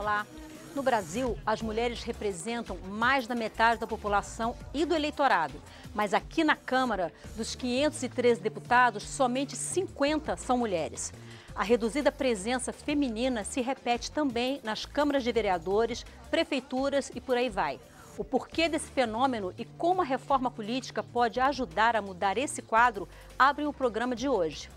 Olá! No Brasil, as mulheres representam mais da metade da população e do eleitorado. Mas aqui na Câmara, dos 513 deputados, somente 50 são mulheres. A reduzida presença feminina se repete também nas câmaras de vereadores, prefeituras e por aí vai. O porquê desse fenômeno e como a reforma política pode ajudar a mudar esse quadro abre o programa de hoje.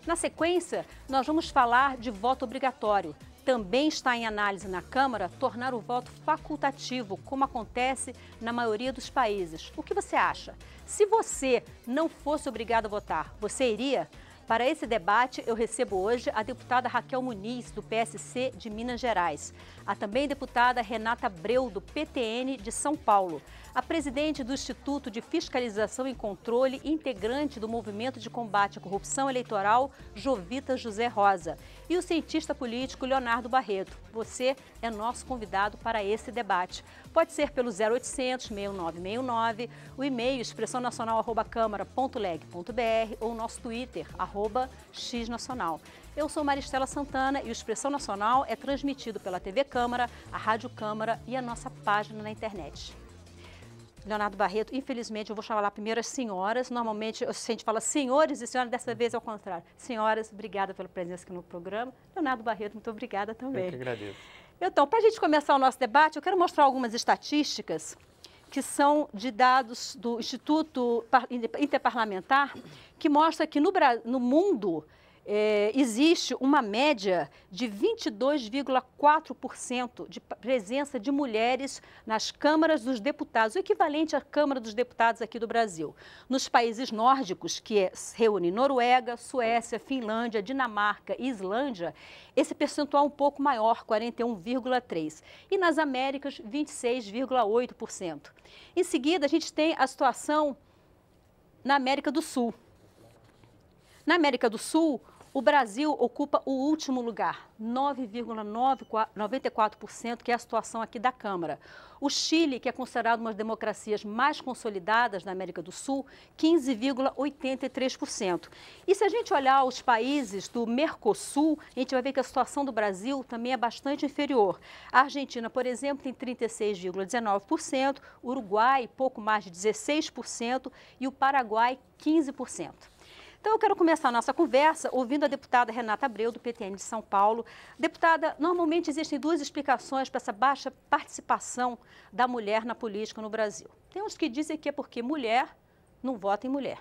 Na sequência, nós vamos falar de voto obrigatório. Também está em análise na Câmara tornar o voto facultativo, como acontece na maioria dos países. O que você acha? Se você não fosse obrigado a votar, você iria? Para esse debate, eu recebo hoje a deputada Raquel Muniz, do PSC de Minas Gerais, a também deputada Renata Abreu, do PTN de São Paulo, a presidente do Instituto de Fiscalização e Controle e integrante do Movimento de Combate à Corrupção Eleitoral, Jovita José Rosa, e o cientista político Leonardo Barreto. Você é nosso convidado para esse debate. Pode ser pelo 0800 6969, o e-mail expressãonacional@câmara.leg.br ou o nosso Twitter, @xnacional. Eu sou Maristela Santana e o Expressão Nacional é transmitido pela TV Câmara, a Rádio Câmara e a nossa página na internet. Leonardo Barreto, infelizmente eu vou chamar lá primeiro as senhoras, normalmente a gente fala senhores e senhoras, dessa vez é o contrário. Senhoras, obrigada pela presença aqui no programa. Leonardo Barreto, muito obrigada também. Eu que agradeço. Então, para a gente começar o nosso debate, eu quero mostrar algumas estatísticas que são de dados do Instituto Interparlamentar, que mostra que no mundo existe uma média de 22,4% de presença de mulheres nas câmaras dos deputados, o equivalente à Câmara dos Deputados aqui do Brasil. Nos países nórdicos, que reúne Noruega, Suécia, Finlândia, Dinamarca e Islândia, esse percentual é um pouco maior, 41,3%. E nas Américas, 26,8%. Em seguida, a gente tem a situação na América do Sul. Na América do Sul, o Brasil ocupa o último lugar, 9,94%, que é a situação aqui da Câmara. O Chile, que é considerado uma das democracias mais consolidadas da América do Sul, 15,83%. E se a gente olhar os países do Mercosul, a gente vai ver que a situação do Brasil também é bastante inferior. A Argentina, por exemplo, tem 36,19%, o Uruguai, pouco mais de 16% e o Paraguai, 15%. Então, eu quero começar a nossa conversa ouvindo a deputada Renata Abreu, do PTN de São Paulo. Deputada, normalmente existem duas explicações para essa baixa participação da mulher na política no Brasil. Tem uns que dizem que é porque mulher não vota em mulher.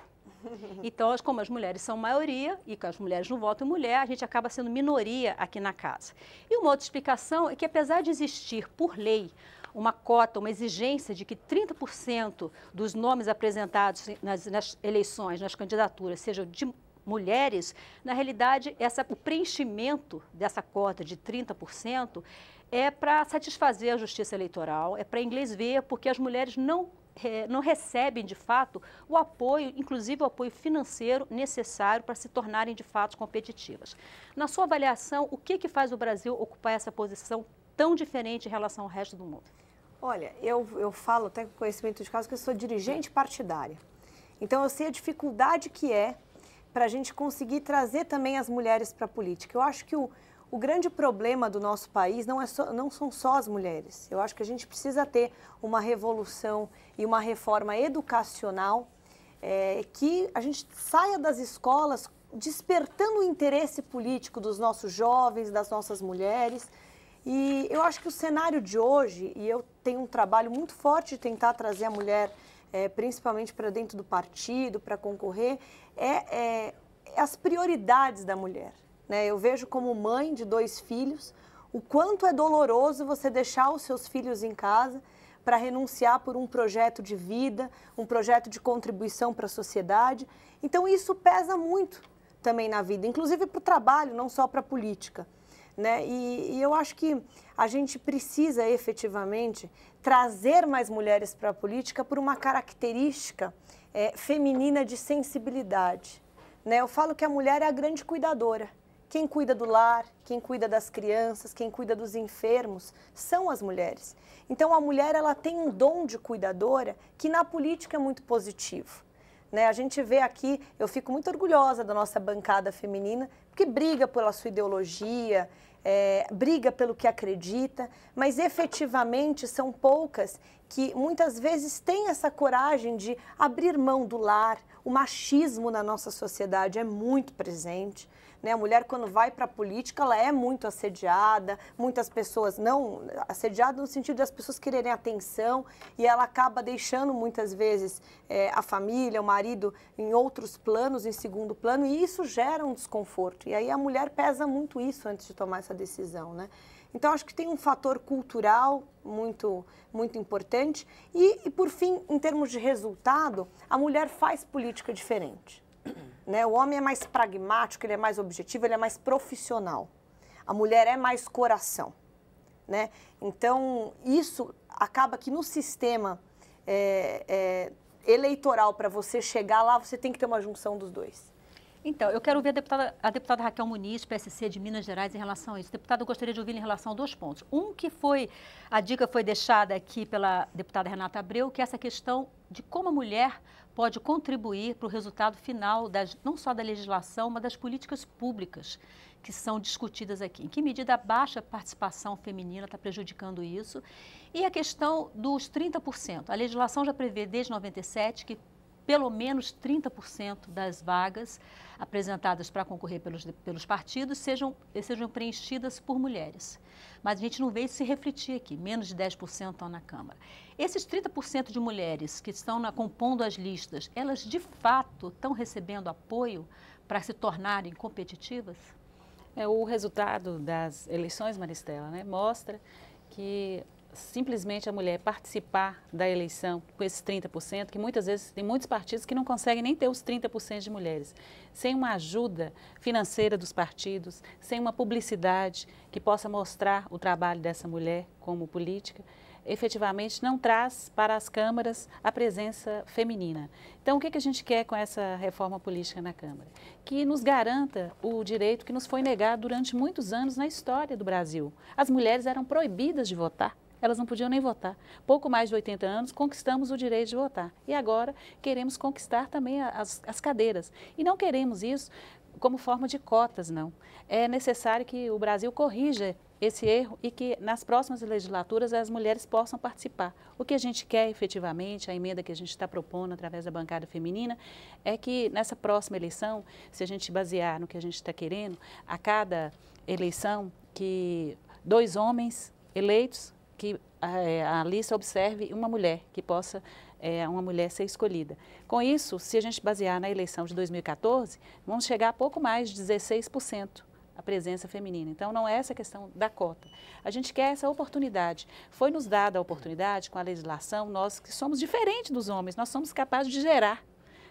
Então, como as mulheres são maioria e que as mulheres não votam em mulher, a gente acaba sendo minoria aqui na casa. E uma outra explicação é que, apesar de existir por lei uma cota, uma exigência de que 30% dos nomes apresentados nas eleições, nas candidaturas, sejam de mulheres, na realidade, o preenchimento dessa cota de 30% é para satisfazer a justiça eleitoral, é para inglês ver, porque as mulheres não recebem, de fato, o apoio, inclusive o apoio financeiro necessário para se tornarem, de fato, competitivas. Na sua avaliação, o que faz o Brasil ocupar essa posição tão diferente em relação ao resto do mundo? Olha, eu falo até com conhecimento de causa que eu sou dirigente partidária. Então, eu sei a dificuldade que é para a gente conseguir trazer também as mulheres para a política. Eu acho que o grande problema do nosso país não são só as mulheres. Eu acho que a gente precisa ter uma revolução e uma reforma educacional que a gente saia das escolas despertando o interesse político dos nossos jovens, das nossas mulheres. E eu acho que o cenário de hoje, e eu tenho um trabalho muito forte de tentar trazer a mulher, principalmente para dentro do partido, para concorrer, as prioridades da mulher. Né? Eu vejo como mãe de 2 filhos, o quanto é doloroso você deixar os seus filhos em casa para renunciar por um projeto de vida, um projeto de contribuição para a sociedade. Então isso pesa muito também na vida, inclusive para o trabalho, não só para a política. Né? E eu acho que a gente precisa efetivamente trazer mais mulheres para a política por uma característica feminina de sensibilidade. Né? Eu falo que a mulher é a grande cuidadora. Quem cuida do lar, quem cuida das crianças, quem cuida dos enfermos, são as mulheres. Então a mulher ela tem um dom de cuidadora que na política é muito positivo. Né? A gente vê aqui, eu fico muito orgulhosa da nossa bancada feminina, porque briga pela sua ideologia, briga pelo que acredita, mas efetivamente são poucas que muitas vezes têm essa coragem de abrir mão do lar. O machismo na nossa sociedade é muito presente, né? A mulher, quando vai para a política, ela é muito assediada, muitas pessoas não... Assediada no sentido das pessoas quererem atenção, e ela acaba deixando muitas vezes a família, o marido em outros planos, em segundo plano, e isso gera um desconforto. E aí a mulher pesa muito isso antes de tomar essa decisão, né? Então, acho que tem um fator cultural muito, muito importante. E, por fim, em termos de resultado, a mulher faz política diferente, né? O homem é mais pragmático, ele é mais objetivo, ele é mais profissional. A mulher é mais coração, né? Então, isso acaba que no sistema eleitoral, para você chegar lá, você tem que ter uma junção dos dois. Então, eu quero ouvir a deputada Raquel Muniz, PSC de Minas Gerais, em relação a isso. Deputada, eu gostaria de ouvir em relação a 2 pontos. Um que a dica foi deixada aqui pela deputada Renata Abreu, que é essa questão de como a mulher pode contribuir para o resultado final, não só da legislação, mas das políticas públicas que são discutidas aqui. Em que medida a baixa participação feminina está prejudicando isso? E a questão dos 30%. A legislação já prevê desde 97 que pelo menos 30% das vagas apresentadas para concorrer pelos partidos sejam preenchidas por mulheres. Mas a gente não vê isso se refletir aqui, menos de 10% estão na Câmara. Esses 30% de mulheres que estão compondo as listas, elas de fato estão recebendo apoio para se tornarem competitivas? O resultado das eleições, Maristela, né, mostra que simplesmente a mulher participar da eleição com esses 30%, que muitas vezes tem muitos partidos que não conseguem nem ter os 30% de mulheres, sem uma ajuda financeira dos partidos, sem uma publicidade que possa mostrar o trabalho dessa mulher como política, efetivamente não traz para as câmaras a presença feminina. Então, o que a gente quer com essa reforma política na Câmara? Que nos garanta o direito que nos foi negado durante muitos anos na história do Brasil. As mulheres eram proibidas de votar. Elas não podiam nem votar. Pouco mais de 80 anos, conquistamos o direito de votar. E agora queremos conquistar também as cadeiras. E não queremos isso como forma de cotas, não. É necessário que o Brasil corrija esse erro e que nas próximas legislaturas as mulheres possam participar. O que a gente quer efetivamente, a emenda que a gente está propondo através da bancada feminina, é que nessa próxima eleição, se a gente basear no que a gente está querendo, a cada eleição que 2 homens eleitos, que a lista observe uma mulher, que possa uma mulher ser escolhida. Com isso, se a gente basear na eleição de 2014, vamos chegar a pouco mais de 16% a presença feminina. Então, não é essa questão da cota. A gente quer essa oportunidade. Foi nos dada a oportunidade com a legislação, nós que somos diferentes dos homens, nós somos capazes de gerar.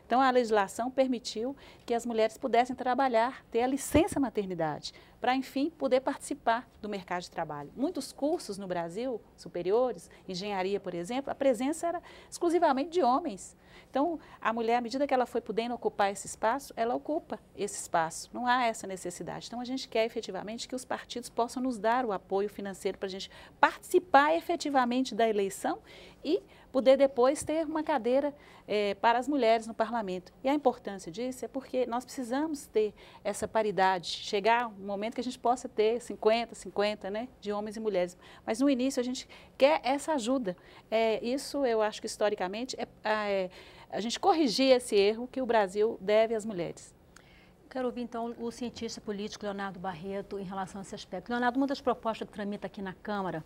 Então, a legislação permitiu que as mulheres pudessem trabalhar, ter a licença maternidade, para, enfim, poder participar do mercado de trabalho. Muitos cursos no Brasil, superiores, engenharia, por exemplo, a presença era exclusivamente de homens. Então, a mulher, à medida que ela foi podendo ocupar esse espaço, ela ocupa esse espaço. Não há essa necessidade. Então, a gente quer efetivamente que os partidos possam nos dar o apoio financeiro para a gente participar efetivamente da eleição e poder depois ter uma cadeira para as mulheres no parlamento. E a importância disso é porque nós precisamos ter essa paridade, chegar um momento que a gente possa ter 50-50, né, de homens e mulheres. Mas no início a gente quer essa ajuda. Isso eu acho que historicamente a gente corrigir esse erro que o Brasil deve às mulheres. Quero ouvir, então, o cientista político Leonardo Barreto em relação a esse aspecto. Leonardo, uma das propostas que tramita aqui na Câmara,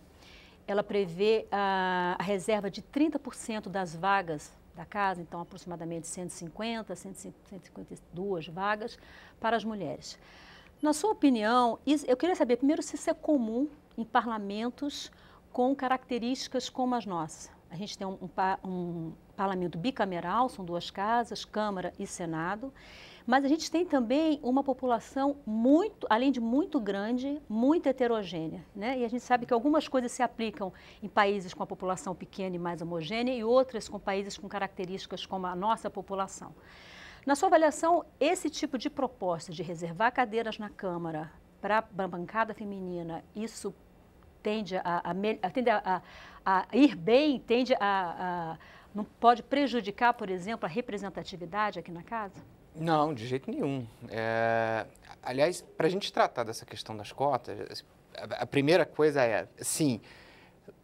ela prevê a reserva de 30% das vagas da casa, então aproximadamente 152 vagas para as mulheres. Na sua opinião, eu queria saber primeiro se isso é comum em parlamentos com características como as nossas. A gente tem um parlamento bicameral, são 2 casas, Câmara e Senado, mas a gente tem também uma população além de muito grande, muito heterogênea, né? E a gente sabe que algumas coisas se aplicam em países com a população pequena e mais homogênea e outras com países com características como a nossa população. Na sua avaliação, esse tipo de proposta de reservar cadeiras na Câmara para a bancada feminina, isso tende a ir bem, não pode prejudicar, por exemplo, a representatividade aqui na casa? Não, de jeito nenhum. Aliás, para a gente tratar dessa questão das cotas, a primeira coisa é, sim,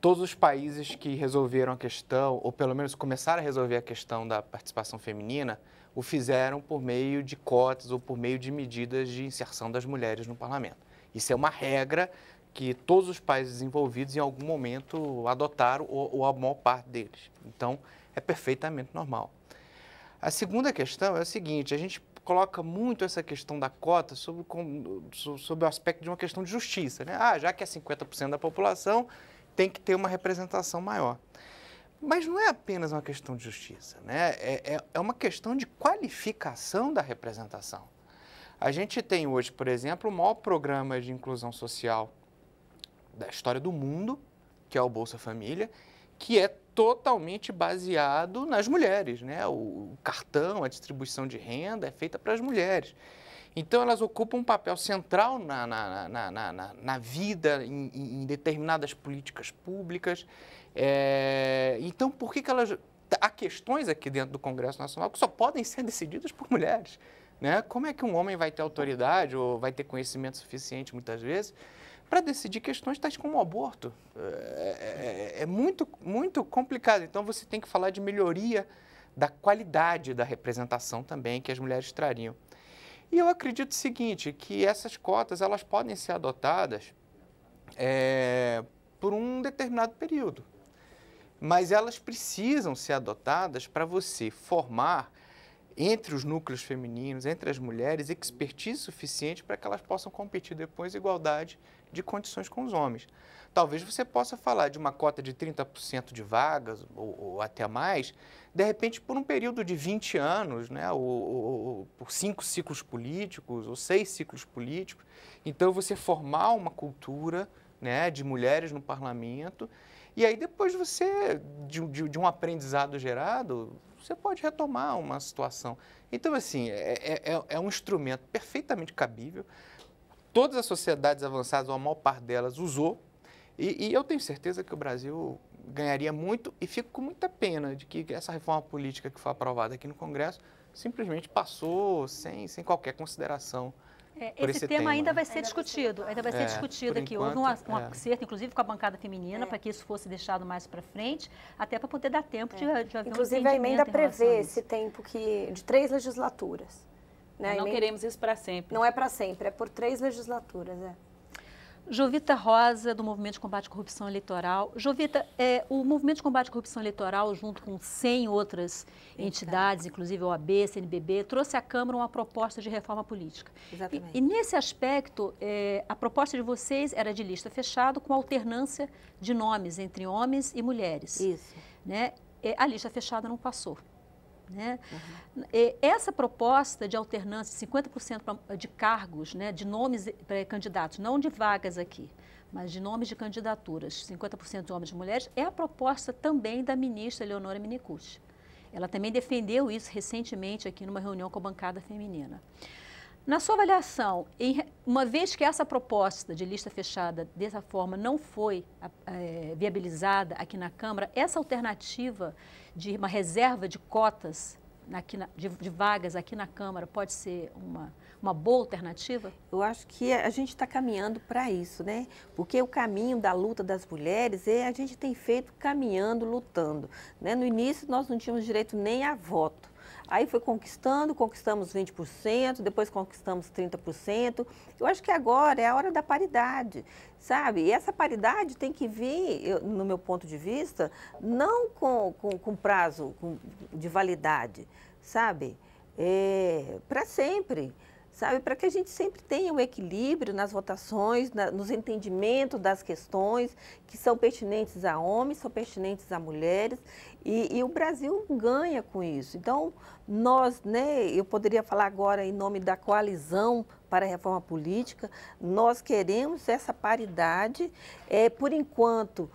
todos os países que resolveram a questão, ou pelo menos começaram a resolver a questão da participação feminina, o fizeram por meio de cotas ou por meio de medidas de inserção das mulheres no parlamento. Isso é uma regra que todos os países envolvidos em algum momento adotaram, ou a maior parte deles. Então, é perfeitamente normal. A segunda questão é o seguinte, a gente coloca muito essa questão da cota sobre o aspecto de uma questão de justiça, né? Já que é 50% da população, tem que ter uma representação maior. Mas não é apenas uma questão de justiça, né? É uma questão de qualificação da representação. A gente tem hoje, por exemplo, o maior programa de inclusão social da história do mundo, que é o Bolsa Família, que é totalmente baseado nas mulheres, né? O cartão, a distribuição de renda é feita para as mulheres. Então, elas ocupam um papel central na vida, em determinadas políticas públicas. Então, por que elas... Há questões aqui dentro do Congresso Nacional que só podem ser decididas por mulheres, né? Como é que um homem vai ter autoridade ou vai ter conhecimento suficiente, muitas vezes, para decidir questões tais como o aborto? É muito, muito complicado. Então, você tem que falar de melhoria da qualidade da representação também que as mulheres trariam. E eu acredito o seguinte, que essas cotas elas podem ser adotadas por um determinado período, mas elas precisam ser adotadas para você formar entre os núcleos femininos, entre as mulheres, expertise suficiente para que elas possam competir depois em igualdade de condições com os homens. Talvez você possa falar de uma cota de 30% de vagas, ou até mais, de repente por um período de 20 anos, né, ou por 5 ciclos políticos, ou 6 ciclos políticos. Então, você formar uma cultura, né, de mulheres no parlamento, e aí depois você, de um aprendizado gerado, você pode retomar uma situação. Então, assim, é um instrumento perfeitamente cabível. Todas as sociedades avançadas, ou a maior parte delas, usou. E eu tenho certeza que o Brasil ganharia muito e fico com muita pena de que essa reforma política que foi aprovada aqui no Congresso simplesmente passou sem qualquer consideração. Esse tema ainda vai ser discutido, aqui. Houve um acerto, inclusive, com a bancada feminina, para que isso fosse deixado mais para frente, até para poder dar tempo de haver inclusive, a emenda prevê esse tempo de 3 legislaturas. Né? Não queremos isso para sempre. Não é para sempre, é por 3 legislaturas, Jovita Rosa, do Movimento de Combate à Corrupção Eleitoral. Jovita, o Movimento de Combate à Corrupção Eleitoral, junto com 100 outras entidades, inclusive a OAB, CNBB, trouxe à Câmara uma proposta de reforma política. Exatamente. E nesse aspecto, a proposta de vocês era de lista fechada com alternância de nomes entre homens e mulheres. Isso. Né? A lista fechada não passou. Né? Essa proposta de alternância, 50% de cargos, né, de nomes para candidatos, não de vagas aqui, mas de nomes de candidaturas, 50% de homens e mulheres, é a proposta também da ministra Eleonora Menecute. Ela também defendeu isso recentemente aqui numa reunião com a bancada feminina. Na sua avaliação, uma vez que essa proposta de lista fechada dessa forma não foi viabilizada aqui na Câmara, essa alternativa de uma reserva de cotas de vagas aqui na Câmara pode ser uma boa alternativa? Eu acho que a gente está caminhando para isso, né? Porque o caminho da luta das mulheres a gente tem feito caminhando, lutando. Né? No início nós não tínhamos direito nem a voto. Aí foi conquistamos 20%, depois conquistamos 30%. Eu acho que agora é a hora da paridade, sabe? E essa paridade tem que vir, no meu ponto de vista, não com prazo de validade, sabe? Para sempre, sabe? Para que a gente sempre tenha um equilíbrio nas votações, nos entendimentos das questões que são pertinentes a homens, são pertinentes a mulheres. E o Brasil ganha com isso. Então, nós, né, eu poderia falar agora em nome da coalizão para a reforma política, nós queremos essa paridade, por enquanto,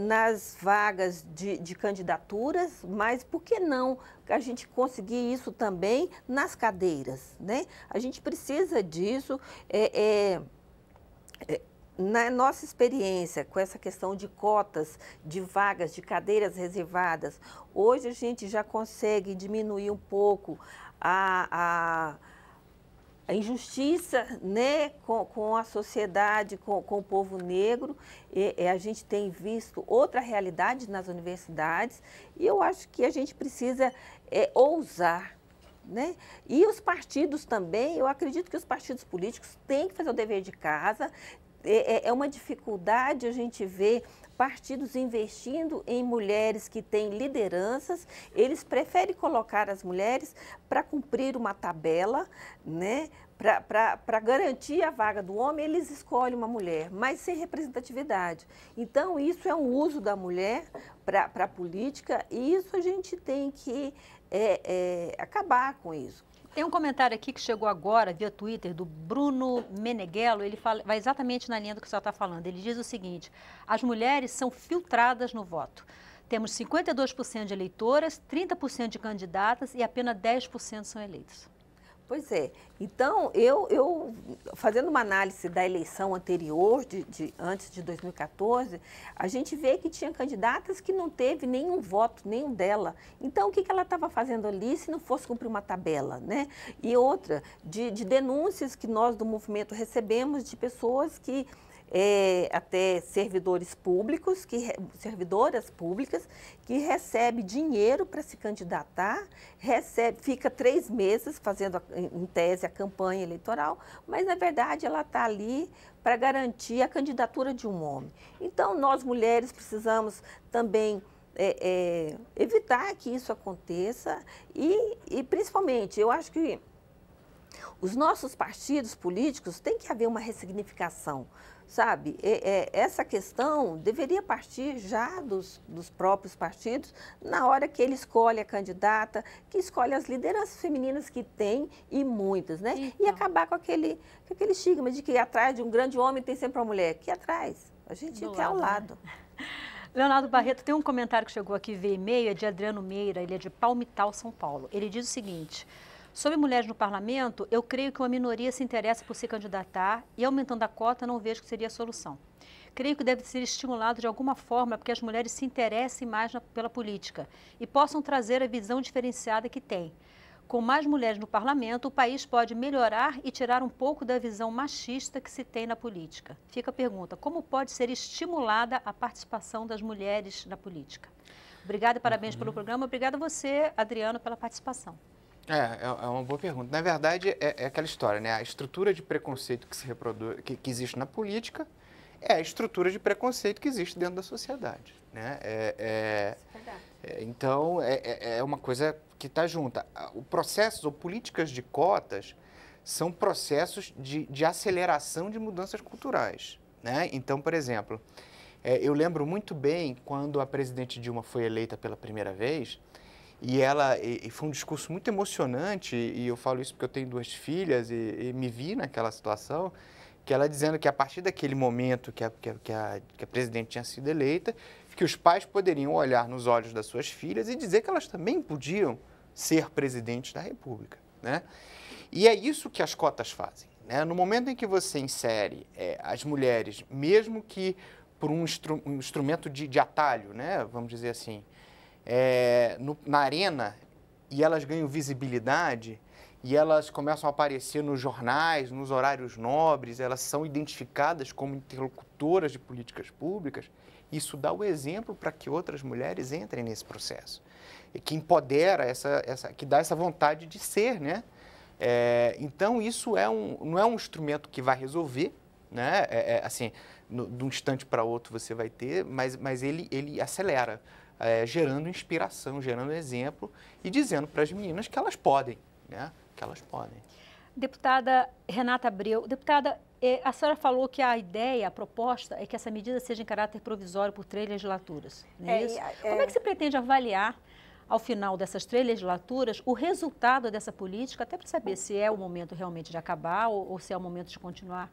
nas vagas de candidaturas, mas por que não a gente conseguir isso também nas cadeiras, né? A gente precisa disso. Na nossa experiência com essa questão de cotas, de vagas, de cadeiras reservadas, hoje a gente já consegue diminuir um pouco a injustiça, né, com a sociedade, com o povo negro. A gente tem visto outra realidade nas universidades e eu acho que a gente precisa ousar, né? E os partidos também, eu acredito que os partidos políticos têm que fazer o dever de casa. É uma dificuldade a gente ver partidos investindo em mulheres que têm lideranças. Eles preferem colocar as mulheres para cumprir uma tabela, né? Para garantir a vaga do homem, eles escolhem uma mulher, mas sem representatividade. Então, isso é um uso da mulher para a política e isso a gente tem que acabar com isso. Tem um comentário aqui que chegou agora via Twitter do Bruno Meneghello, ele vai exatamente na linha do que você está falando. Ele diz o seguinte: as mulheres são filtradas no voto. Temos 52% de eleitoras, 30% de candidatas e apenas 10% são eleitas. Pois é. Então, eu fazendo uma análise da eleição anterior, antes de 2014, a gente vê que tinha candidatas que não teve nenhum voto, nenhum dela. Então, o que ela estava fazendo ali se não fosse cumprir uma tabela, né? E outra, de denúncias que nós do movimento recebemos de pessoas que até servidores públicos, servidoras públicas, que recebe dinheiro para se candidatar, fica 3 meses fazendo, em tese, a campanha eleitoral, mas, na verdade, ela está ali para garantir a candidatura de um homem. Então, nós, mulheres, precisamos também evitar que isso aconteça e, principalmente, eu acho que os nossos partidos políticos têm que haver uma ressignificação. Sabe, essa questão deveria partir já dos próprios partidos, na hora que ele escolhe a candidata, que escolhe as lideranças femininas que tem, e muitas, né? Então. E acabar com aquele estigma de que atrás de um grande homem tem sempre uma mulher. Que atrás? A gente quer ao lado. Né? Leonardo Barreto, tem um comentário que chegou aqui via e-mail, é de Adriano Meira, ele é de Palmital, São Paulo. Ele diz o seguinte: sobre mulheres no parlamento, eu creio que uma minoria se interessa por se candidatar e aumentando a cota não vejo que seria a solução. Creio que deve ser estimulado de alguma forma porque as mulheres se interessem mais pela política e possam trazer a visão diferenciada que têm. Com mais mulheres no parlamento, o país pode melhorar e tirar um pouco da visão machista que se tem na política. Fica a pergunta: como pode ser estimulada a participação das mulheres na política? Obrigada e parabéns pelo programa. Obrigada a você, Adriano, pela participação. É uma boa pergunta. Na verdade, é aquela história, né? A estrutura de preconceito que se reproduz, que existe na política, é a estrutura de preconceito que existe dentro da sociedade, né? Então, é uma coisa que está junta. O processo ou políticas de cotas são processos de aceleração de mudanças culturais, né? Então, por exemplo, eu lembro muito bem quando a presidente Dilma foi eleita pela primeira vez. E foi um discurso muito emocionante, e eu falo isso porque eu tenho 2 filhas e me vi naquela situação, que ela dizendo que a partir daquele momento que a presidente tinha sido eleita, que os pais poderiam olhar nos olhos das suas filhas e dizer que elas também podiam ser presidentes da República, né? E é isso que as cotas fazem, né? No momento em que você insere as mulheres, mesmo que por um instrumento de atalho, né? Vamos dizer assim, na arena, e elas ganham visibilidade, e elas começam a aparecer nos jornais, nos horários nobres, elas são identificadas como interlocutoras de políticas públicas, isso dá o exemplo para que outras mulheres entrem nesse processo, e que empodera, que dá essa vontade de ser, né? Então, isso não é um instrumento que vai resolver, né? Assim, de um instante para outro você vai ter, mas ele acelera. Gerando inspiração, gerando exemplo e dizendo para as meninas que elas podem, né? Que elas podem. Deputada Renata Abreu, deputada, a senhora falou que a ideia, a proposta é que essa medida seja em caráter provisório por 3 legislaturas, não é isso? Como é que se pretende avaliar, ao final dessas 3 legislaturas, o resultado dessa política, até para saber se é o momento realmente de acabar ou se é o momento de continuar?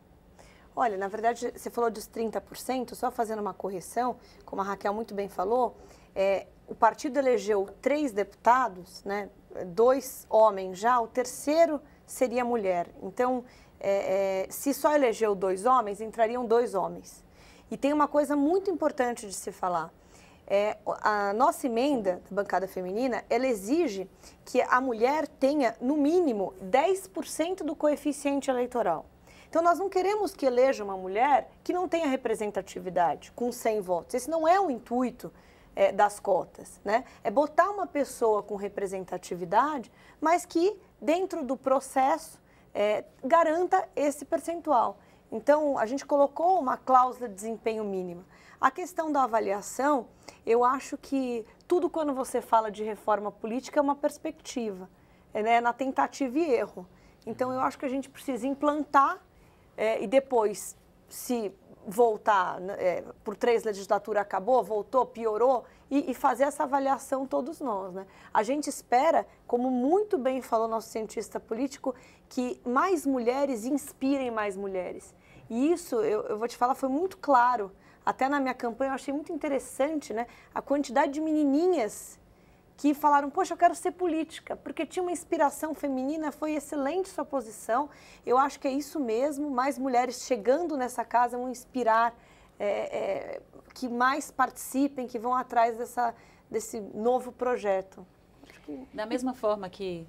Olha, na verdade, você falou dos 30%, só fazendo uma correção, como a Raquel muito bem falou, o partido elegeu 3 deputados, né, 2 homens já, o terceiro seria mulher. Então, se só elegeu 2 homens, entrariam 2 homens. E tem uma coisa muito importante de se falar. A nossa emenda da bancada feminina, ela exige que a mulher tenha, no mínimo, 10% do coeficiente eleitoral. Então, nós não queremos que eleja uma mulher que não tenha representatividade, com 100 votos. Esse não é o intuito das cotas, né? É botar uma pessoa com representatividade, mas que, dentro do processo, garanta esse percentual. Então, a gente colocou uma cláusula de desempenho mínima. A questão da avaliação, eu acho que tudo quando você fala de reforma política é uma perspectiva, né? Na tentativa e erro. Então, eu acho que a gente precisa implantar e depois, se voltar, por 3 legislaturas acabou, voltou, piorou, e fazer essa avaliação todos nós, né? A gente espera, como muito bem falou nosso cientista político, que mais mulheres inspirem mais mulheres. E isso, eu vou te falar, foi muito claro. Até na minha campanha eu achei muito interessante, né? A quantidade de menininhas que falaram, poxa, eu quero ser política, porque tinha uma inspiração feminina, foi excelente sua posição. Eu acho que é isso mesmo, mais mulheres chegando nessa casa vão inspirar, que mais participem, que vão atrás desse novo projeto. Da mesma forma que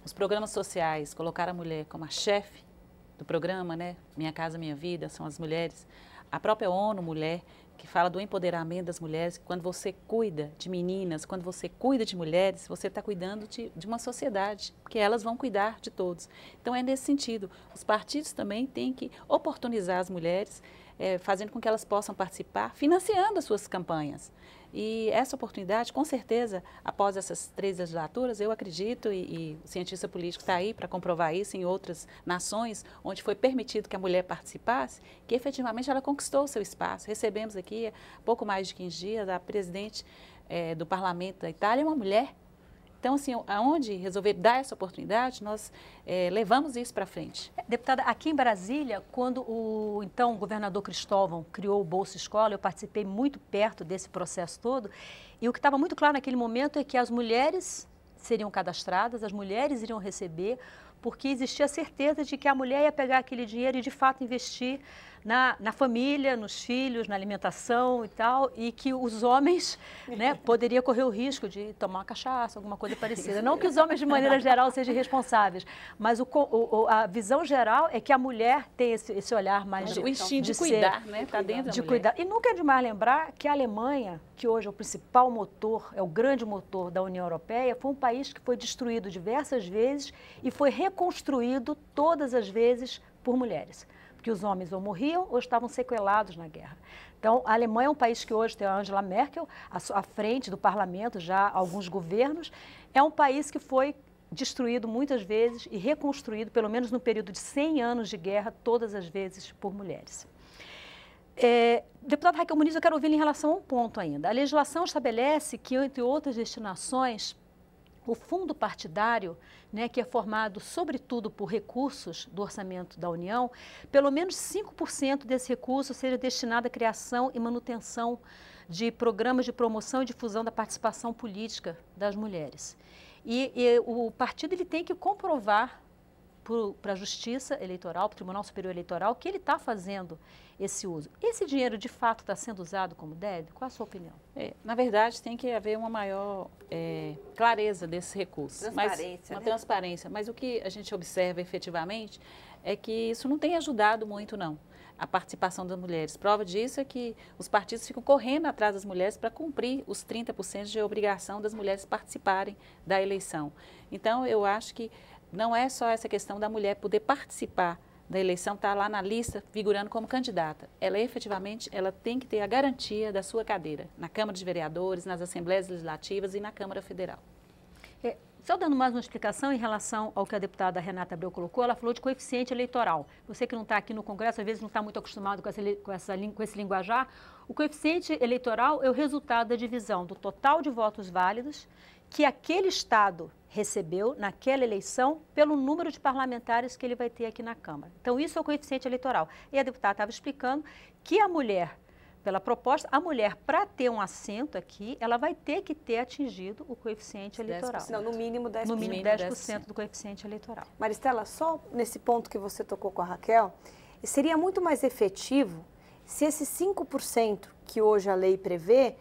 os programas sociais colocaram a mulher como a chefe do programa, né? Minha Casa Minha Vida, são as mulheres. A própria ONU Mulher, que fala do empoderamento das mulheres, que quando você cuida de meninas, quando você cuida de mulheres, você está cuidando de uma sociedade, porque elas vão cuidar de todos. Então, é nesse sentido. Os partidos também têm que oportunizar as mulheres, fazendo com que elas possam participar, financiando as suas campanhas. E essa oportunidade, com certeza, após essas 3 legislaturas, eu acredito, e o cientista político está aí para comprovar isso em outras nações, onde foi permitido que a mulher participasse, que efetivamente ela conquistou o seu espaço. Recebemos aqui, há pouco mais de 15 dias, a presidente do parlamento da Itália, uma mulher. Então, assim, aonde resolver dar essa oportunidade, nós levamos isso para frente. Deputada, aqui em Brasília, quando o então governador Cristóvão criou o Bolsa Escola, eu participei muito perto desse processo todo, e o que estava muito claro naquele momento é que as mulheres seriam cadastradas, as mulheres iriam receber, porque existia a certeza de que a mulher ia pegar aquele dinheiro e, de fato, investir na família, nos filhos, na alimentação e tal, e que os homens, né, poderiam correr o risco de tomar uma cachaça, alguma coisa parecida. Não que os homens, de maneira geral, sejam responsáveis, mas a visão geral é que a mulher tem esse olhar mais o instinto de cuidar, né? Está dentro da mulher. E nunca é demais lembrar que a Alemanha, que hoje é o principal motor, é o grande motor da União Europeia, foi um país que foi destruído diversas vezes e foi reconstruído todas as vezes por mulheres. Que os homens ou morriam ou estavam sequelados na guerra. Então, a Alemanha é um país que hoje tem a Angela Merkel à frente do parlamento, já alguns governos. É um país que foi destruído muitas vezes e reconstruído, pelo menos no período de 100 anos de guerra, todas as vezes por mulheres. Deputada Raquel Muniz, eu quero ouvir em relação a um ponto ainda. A legislação estabelece que, entre outras destinações, o fundo partidário, né, que é formado sobretudo por recursos do orçamento da União, pelo menos 5% desse recurso seja destinado à criação e manutenção de programas de promoção e difusão da participação política das mulheres. E o partido ele tem que comprovar para a Justiça Eleitoral, para o Tribunal Superior Eleitoral, que ele está fazendo esse uso. Esse dinheiro, de fato, está sendo usado como deve? Qual a sua opinião? Na verdade, tem que haver uma maior clareza desses recursos. Transparência, uma transparência. Mas o que a gente observa efetivamente é que isso não tem ajudado muito, não, a participação das mulheres. Prova disso é que os partidos ficam correndo atrás das mulheres para cumprir os 30% de obrigação das mulheres participarem da eleição. Então, eu acho que não é só essa questão da mulher poder participar da eleição, estar lá na lista, figurando como candidata. Ela efetivamente tem que ter a garantia da sua cadeira na Câmara de Vereadores, nas Assembleias Legislativas e na Câmara Federal. Só dando mais uma explicação em relação ao que a deputada Renata Abreu colocou, ela falou de coeficiente eleitoral. Você que não está aqui no Congresso, às vezes não está muito acostumado com esse linguajar, o coeficiente eleitoral é o resultado da divisão do total de votos válidos que aquele Estado recebeu naquela eleição pelo número de parlamentares que ele vai ter aqui na Câmara. Então, isso é o coeficiente eleitoral. E a deputada estava explicando que a mulher, pela proposta, a mulher, para ter um assento aqui, ela vai ter que ter atingido o coeficiente eleitoral. Não, no mínimo 10%. No mínimo 10% do coeficiente eleitoral. Maristela, só nesse ponto que você tocou com a Raquel, seria muito mais efetivo se esses 5% que hoje a lei prevê,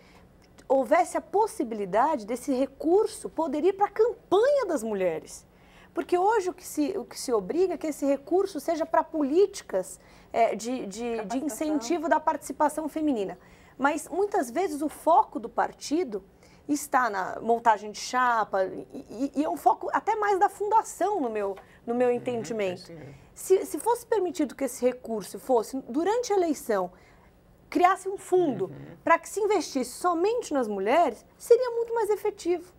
houvesse a possibilidade desse recurso poder ir para a campanha das mulheres. Porque hoje o que se obriga é que esse recurso seja para políticas de incentivo da participação feminina. Mas muitas vezes o foco do partido está na montagem de chapa e é um foco até mais da fundação no meu entendimento. Se fosse permitido que esse recurso fosse, durante a eleição, criasse um fundo para que se investisse somente nas mulheres, seria muito mais efetivo.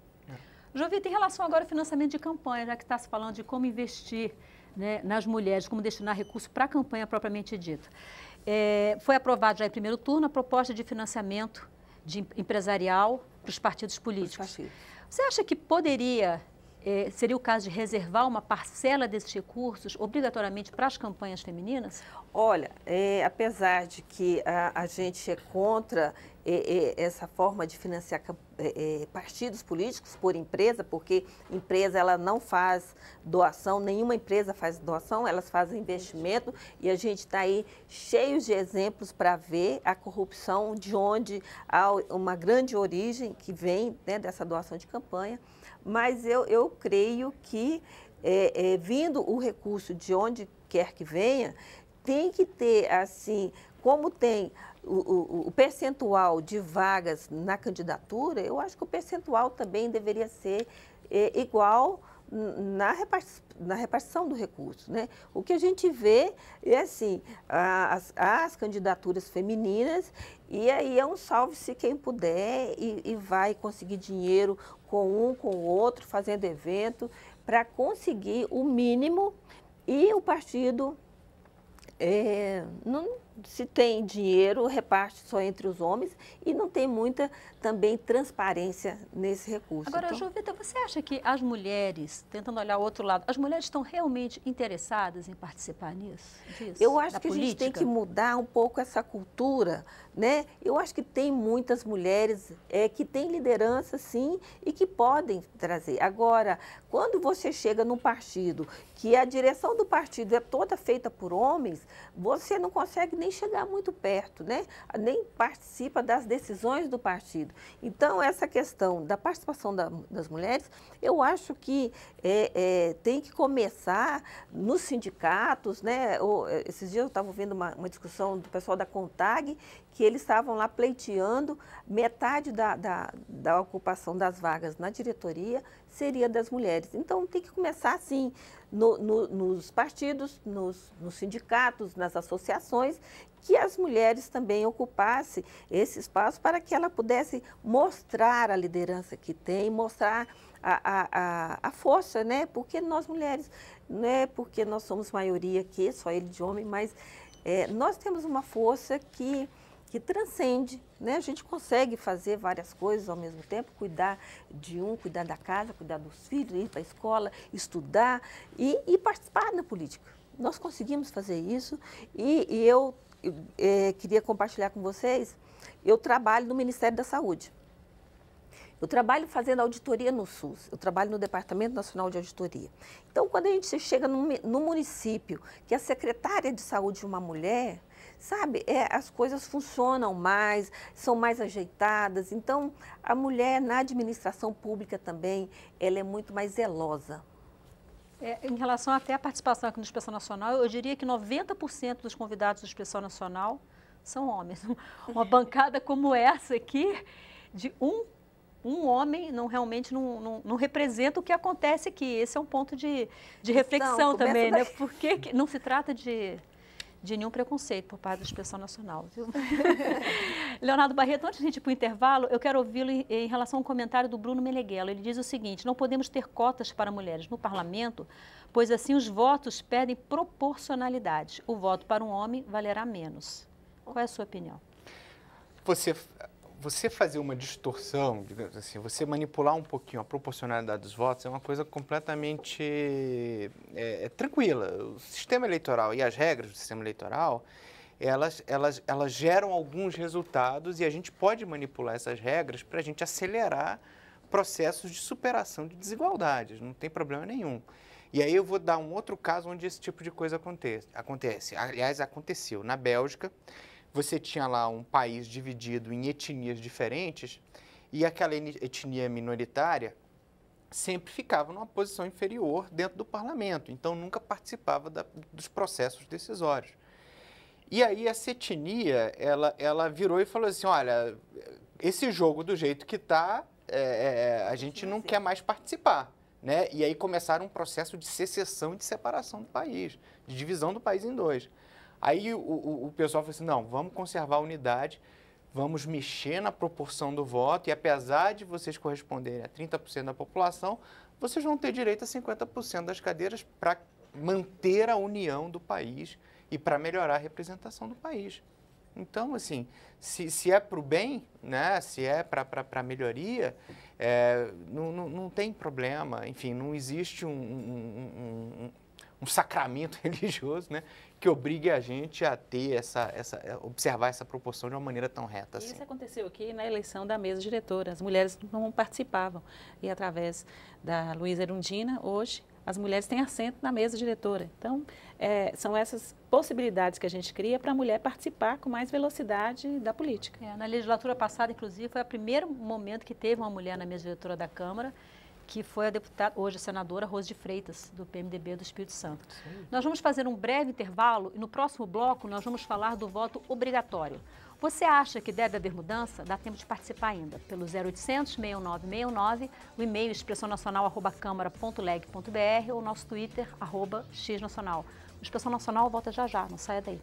Jovita, em relação agora ao financiamento de campanha, já que está se falando de como investir, né, nas mulheres, como destinar recursos para a campanha propriamente dita. Foi aprovado já em primeiro turno a proposta de financiamento empresarial para os partidos políticos. Você acha que seria o caso de reservar uma parcela desses recursos obrigatoriamente para as campanhas femininas? Olha, apesar de que a gente é contra essa forma de financiar partidos políticos por empresa, porque empresa ela não faz doação, nenhuma empresa faz doação, elas fazem investimento e a gente está aí cheio de exemplos para ver a corrupção de onde há uma grande origem que vem, né, dessa doação de campanha. Mas eu creio que, vindo o recurso de onde quer que venha, tem que ter, assim, como tem o percentual de vagas na candidatura, eu acho que o percentual também deveria ser igual na repartição do recurso, né? O que a gente vê é assim, as candidaturas femininas, e aí é um salve-se quem puder e vai conseguir dinheiro com um, com o outro, fazendo evento, para conseguir o mínimo, e o partido, se tem dinheiro, reparte só entre os homens e não tem muita também transparência nesse recurso. Agora, então, Jovita, você acha que as mulheres, tentando olhar o outro lado, as mulheres estão realmente interessadas em participar disso? Eu acho que a gente tem que mudar um pouco essa cultura, né? Eu acho que tem muitas mulheres que têm liderança, sim, e que podem trazer. Agora, quando você chega num partido que a direção do partido é toda feita por homens, você não consegue nem chegar muito perto, né? Nem participa das decisões do partido. Então, essa questão da participação das mulheres, eu acho que tem que começar nos sindicatos, né? Esses dias eu estava ouvindo uma discussão do pessoal da CONTAG, que eles estavam lá pleiteando metade da ocupação das vagas na diretoria seria das mulheres. Então, tem que começar assim, nos partidos, nos sindicatos, nas associações, que as mulheres também ocupassem esse espaço para que ela pudesse mostrar a liderança que tem, mostrar a força, né? Porque nós mulheres, não é porque nós somos maioria aqui, só ele de homem, mas nós temos uma força que transcende, né? A gente consegue fazer várias coisas ao mesmo tempo, cuidar de cuidar da casa, cuidar dos filhos, ir para a escola, estudar e participar na política. Nós conseguimos fazer isso e eu queria compartilhar com vocês, eu trabalho no Ministério da Saúde. Eu trabalho fazendo auditoria no SUS, eu trabalho no Departamento Nacional de Auditoria. Então, quando a gente chega no município, que a secretária de saúde é uma mulher, sabe, as coisas funcionam mais, são mais ajeitadas. Então, a mulher na administração pública também, ela é muito mais zelosa. Em relação até à participação aqui no Inspeção Nacional, eu diria que 90% dos convidados do Inspeção Nacional são homens. Uma bancada como essa aqui, de um homem, realmente não representa o que acontece aqui. Esse é um ponto de reflexão também, né? Porque não se trata de nenhum preconceito por parte da Inspeção Nacional, viu? Leonardo Barreto, antes de a gente ir para o intervalo, eu quero ouvi-lo em relação ao comentário do Bruno Meneghello. Ele diz o seguinte: não podemos ter cotas para mulheres no parlamento, pois assim os votos perdem proporcionalidade. O voto para um homem valerá menos. Qual é a sua opinião? Você fazer uma distorção, digamos assim, você manipular um pouquinho a proporcionalidade dos votos é uma coisa completamente tranquila. O sistema eleitoral e as regras do sistema eleitoral, elas geram alguns resultados e a gente pode manipular essas regras para a gente acelerar processos de superação de desigualdades, não tem problema nenhum. E aí eu vou dar um outro caso onde esse tipo de coisa acontece. Aliás, aconteceu na Bélgica. você tinha lá um país dividido em etnias diferentes e aquela etnia minoritária sempre ficava numa posição inferior dentro do parlamento, então nunca participava dos processos decisórios. E aí essa etnia, ela virou e falou assim, olha, esse jogo do jeito que está, a gente não quer mais participar. Né? E aí começaram um processo de secessão e de separação do país, de divisão do país em dois. Aí o pessoal falou assim, não, vamos conservar a unidade, vamos mexer na proporção do voto e apesar de vocês corresponderem a 30% da população, vocês vão ter direito a 50% das cadeiras para manter a união do país e para melhorar a representação do país. Então, assim, se é para o bem, né, se é para a melhoria, não tem problema. Enfim, não existe um sacramento religioso, né, que obrigue a gente a ter observar essa proporção de uma maneira tão reta assim. Isso aconteceu aqui na eleição da mesa diretora. As mulheres não participavam. E através da Luísa Erundina, hoje, as mulheres têm assento na mesa diretora. Então, são essas possibilidades que a gente cria para a mulher participar com mais velocidade da política. Na legislatura passada, inclusive, foi o primeiro momento que teve uma mulher na mesa diretora da Câmara, que foi a deputada, hoje a senadora Rose de Freitas, do PMDB do Espírito Santo. Sim. Nós vamos fazer um breve intervalo e no próximo bloco nós vamos falar do voto obrigatório. Você acha que deve haver mudança? Dá tempo de participar ainda. Pelo 0800 6969, o e-mail expressionacional@câmara.leg.br ou nosso Twitter, @xnacional. O Expressão Nacional volta já já, não saia daí.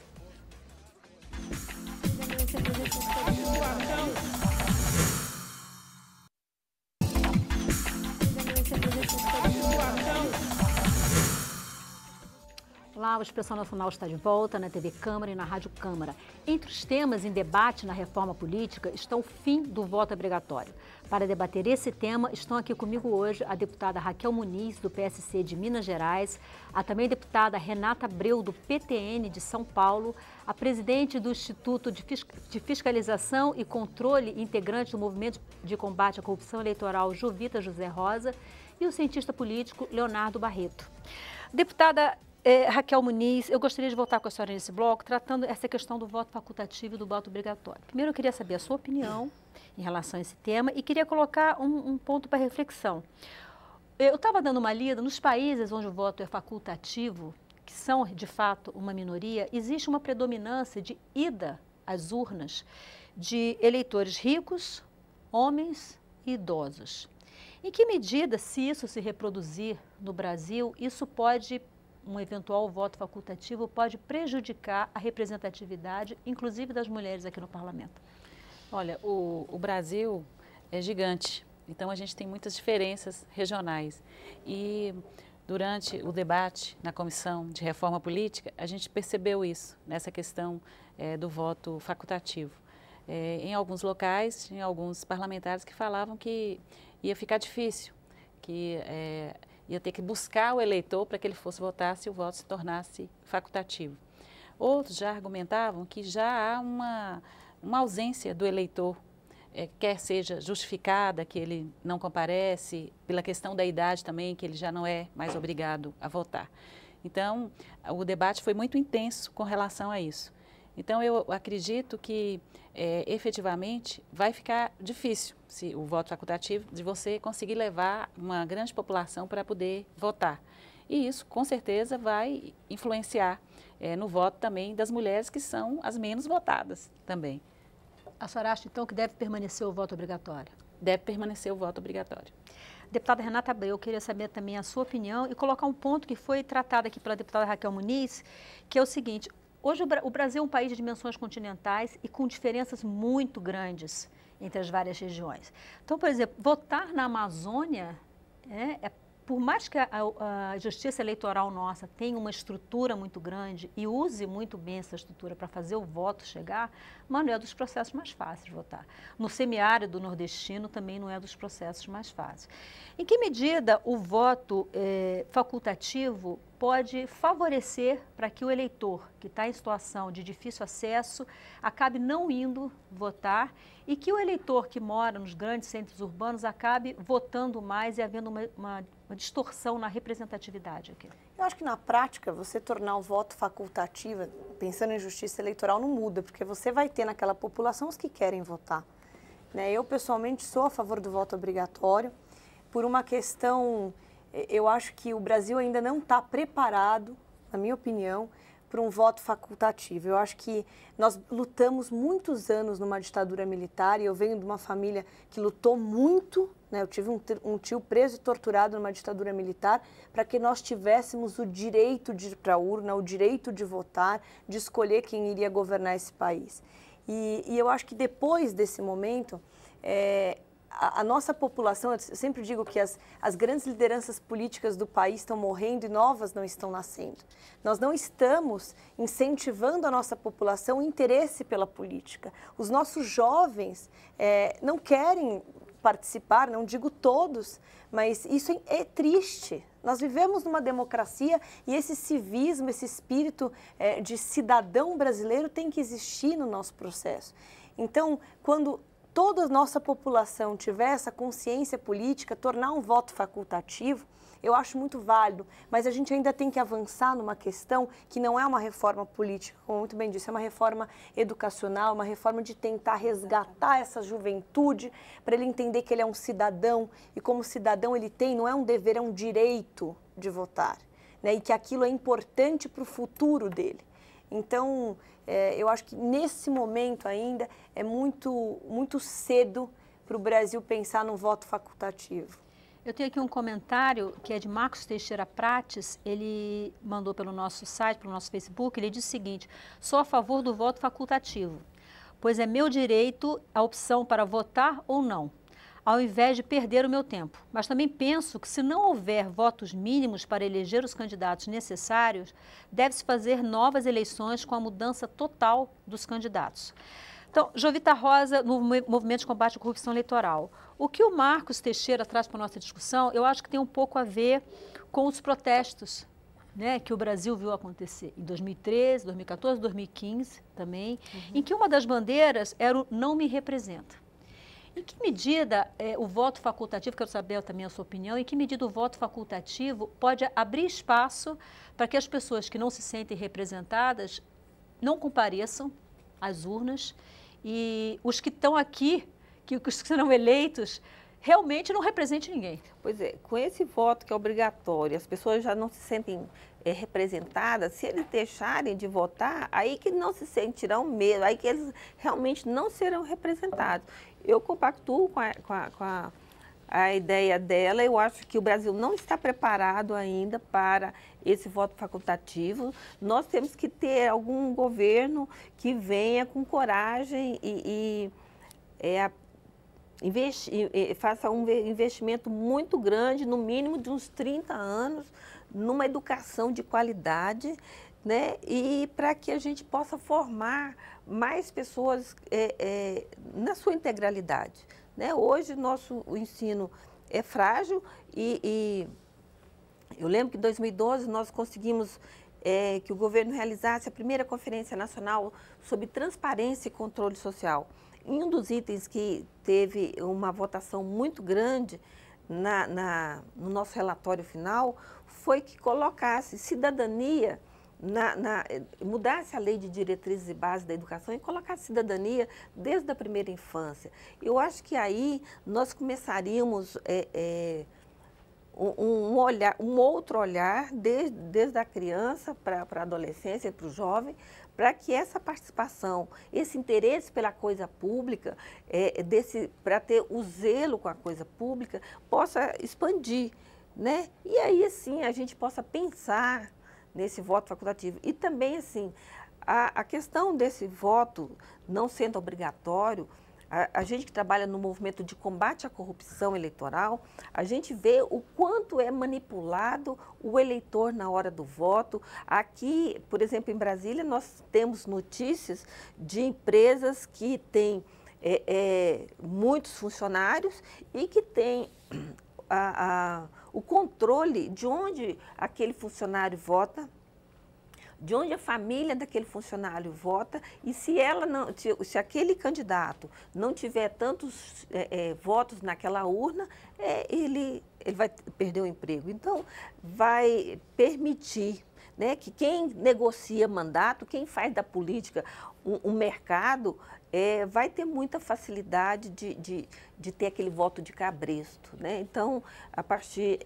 Olá, o Expressão Nacional está de volta na TV Câmara e na Rádio Câmara. Entre os temas em debate na reforma política está o fim do voto obrigatório. Para debater esse tema, estão aqui comigo hoje a deputada Raquel Muniz, do PSC de Minas Gerais, a também deputada Renata Abreu, do PTN de São Paulo, a presidente do Instituto de Fiscalização e Controle, integrante do Movimento de Combate à Corrupção Eleitoral, Jovita José Rosa, e o cientista político Leonardo Barreto. Deputada Raquel Muniz, eu gostaria de voltar com a senhora nesse bloco, tratando essa questão do voto facultativo e do voto obrigatório. Primeiro, eu queria saber a sua opinião em relação a esse tema e queria colocar um ponto para reflexão. Eu estava dando uma lida, nos países onde o voto é facultativo, que são, de fato, uma minoria, existe uma predominância de ida às urnas de eleitores ricos, homens e idosos. Em que medida, se isso se reproduzir no Brasil, isso pode... um eventual voto facultativo pode prejudicar a representatividade, inclusive das mulheres aqui no parlamento? Olha, o Brasil é gigante, então a gente tem muitas diferenças regionais. E durante o debate na Comissão de Reforma Política, a gente percebeu isso, nessa questão do voto facultativo. Em alguns locais, tinha alguns parlamentares que falavam que ia ficar difícil, que... ia ter que buscar o eleitor para que ele fosse votar se o voto se tornasse facultativo. Outros já argumentavam que já há uma ausência do eleitor, quer seja justificada, que ele não comparece, pela questão da idade também, que ele já não é mais obrigado a votar. Então, o debate foi muito intenso com relação a isso. Então, eu acredito que, efetivamente, vai ficar difícil, se o voto facultativo, de você conseguir levar uma grande população para poder votar. E isso, com certeza, vai influenciar no voto também das mulheres, que são as menos votadas também. A senhora acha, então, que deve permanecer o voto obrigatório? Deve permanecer o voto obrigatório. Deputada Renata Abreu, eu queria saber também a sua opinião e colocar um ponto que foi tratado aqui pela deputada Raquel Muniz, que é o seguinte: hoje o Brasil é um país de dimensões continentais e com diferenças muito grandes entre as várias regiões. Então, por exemplo, votar na Amazônia, por mais que a justiça eleitoral nossa tenha uma estrutura muito grande e use muito bem essa estrutura para fazer o voto chegar, mas não é dos processos mais fáceis de votar. No semiárido nordestino também não é dos processos mais fáceis. Em que medida o voto facultativo pode favorecer para que o eleitor que está em situação de difícil acesso acabe não indo votar e que o eleitor que mora nos grandes centros urbanos acabe votando mais e havendo uma uma distorção na representatividade aqui? Eu acho que na prática, você tornar o voto facultativo, pensando em justiça eleitoral, não muda, porque você vai ter naquela população os que querem votar. Né? Eu, pessoalmente, sou a favor do voto obrigatório, por uma questão, eu acho que o Brasil ainda não está preparado, na minha opinião, para um voto facultativo. Eu acho que nós lutamos muitos anos numa ditadura militar e eu venho de uma família que lutou muito, né? Eu tive um tio preso e torturado numa ditadura militar para que nós tivéssemos o direito de ir para a urna, o direito de votar, de escolher quem iria governar esse país. E eu acho que depois desse momento, a nossa população, eu sempre digo que as grandes lideranças políticas do país estão morrendo e novas não estão nascendo. Nós não estamos incentivando a nossa população o interesse pela política. Os nossos jovens não querem participar, não digo todos, mas isso é triste. Nós vivemos numa democracia e esse civismo, esse espírito de cidadão brasileiro tem que existir no nosso processo. Então, quando toda a nossa população tiver essa consciência política, tornar um voto facultativo, eu acho muito válido, mas a gente ainda tem que avançar numa questão que não é uma reforma política, como muito bem disse, é uma reforma educacional, uma reforma de tentar resgatar essa juventude para ele entender que ele é um cidadão e como cidadão ele tem, não é um dever, é um direito de votar, né? E que aquilo é importante para o futuro dele. Então, eu acho que nesse momento ainda é muito cedo para o Brasil pensar no voto facultativo. Eu tenho aqui um comentário que é de Marcos Teixeira Prates, ele mandou pelo nosso site, pelo nosso Facebook, ele diz o seguinte: sou a favor do voto facultativo, pois é meu direito a opção para votar ou não, ao invés de perder o meu tempo. Mas também penso que se não houver votos mínimos para eleger os candidatos necessários, deve-se fazer novas eleições com a mudança total dos candidatos. Então, Jovita Rosa, no Movimento de Combate à Corrupção Eleitoral, o que o Marcos Teixeira traz para a nossa discussão, eu acho que tem um pouco a ver com os protestos, né, que o Brasil viu acontecer em 2013, 2014, 2015 também, em que uma das bandeiras era o não me representa. Em que medida o voto facultativo, quero saber também a sua opinião, em que medida o voto facultativo pode abrir espaço para que as pessoas que não se sentem representadas não compareçam às urnas e os que estão aqui, que serão eleitos, realmente não representem ninguém? Pois é, com esse voto que é obrigatório, as pessoas já não se sentem representadas, se eles deixarem de votar, aí que não se sentirão mesmo, aí que eles realmente não serão representados. Eu compactuo com a ideia dela, eu acho que o Brasil não está preparado ainda para esse voto facultativo. Nós temos que ter algum governo que venha com coragem e faça um investimento muito grande, no mínimo de uns 30 anos, numa educação de qualidade, né? E para que a gente possa formar mais pessoas na sua integralidade. Né? Hoje, o ensino é frágil e eu lembro que em 2012 nós conseguimos que o governo realizasse a primeira Conferência Nacional sobre Transparência e Controle Social. E um dos itens que teve uma votação muito grande no nosso relatório final foi que colocasse cidadania, mudasse a lei de diretrizes e bases da educação e colocasse cidadania desde a primeira infância. Eu acho que aí nós começaríamos um outro olhar desde a criança para a adolescência e para o jovem, para que essa participação, esse interesse pela coisa pública, para ter o zelo com a coisa pública, possa expandir, né? E aí, assim, a gente possa pensar nesse voto facultativo. E também, assim, a questão desse voto não sendo obrigatório, a gente que trabalha no movimento de combate à corrupção eleitoral, a gente vê o quanto é manipulado o eleitor na hora do voto. Aqui, por exemplo, em Brasília, nós temos notícias de empresas que têm muitos funcionários e que têm o controle de onde aquele funcionário vota, de onde a família daquele funcionário vota e se ela não, se aquele candidato não tiver tantos votos naquela urna, ele vai perder o emprego. Então, vai permitir, né, que quem negocia mandato, quem faz da política um mercado, vai ter muita facilidade de ter aquele voto de cabresto, né? Então, a partir,